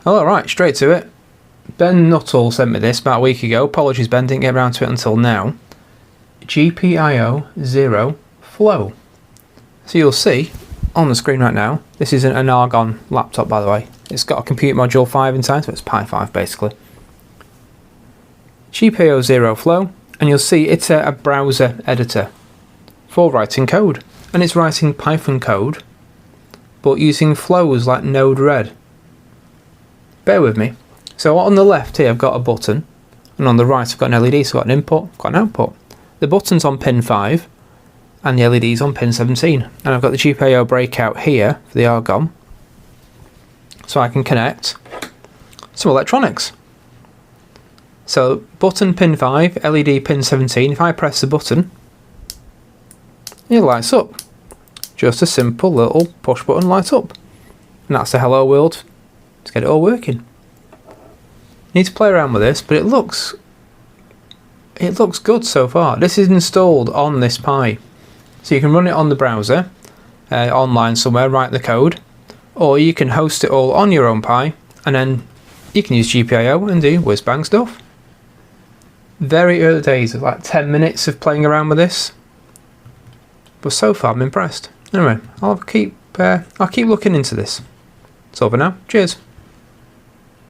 Alright, straight to it. Ben Nuttall sent me this about a week ago. Apologies Ben, didn't get around to it until now. GPIOZero Flow. So you'll see on the screen right now, this is an Argon laptop by the way. It's got a Compute Module 5 inside, so it's Pi 5 basically. GPIOZero Flow, and you'll see it's a browser editor for writing code. And it's writing Python code, but using flows like Node-RED. Bear with me. So on the left here I've got a button, and on the right I've got an LED, so I've got an input, got an output. The button's on pin 5, and the LED's on pin 17. And I've got the GPIO breakout here for the Argon, so I can connect some electronics. So button pin 5, LED pin 17, if I press the button, it lights up. Just a simple little push button light up. And that's the hello world to get it all working. Need to play around with this, but it looks good so far. This is installed on this Pi. So you can run it on the browser, online somewhere, write the code, or you can host it all on your own Pi, and then you can use GPIO and do whiz-bang stuff. Very early days, like 10 minutes of playing around with this. But so far I'm impressed. Anyway, I'll keep looking into this. That's all for now. Cheers.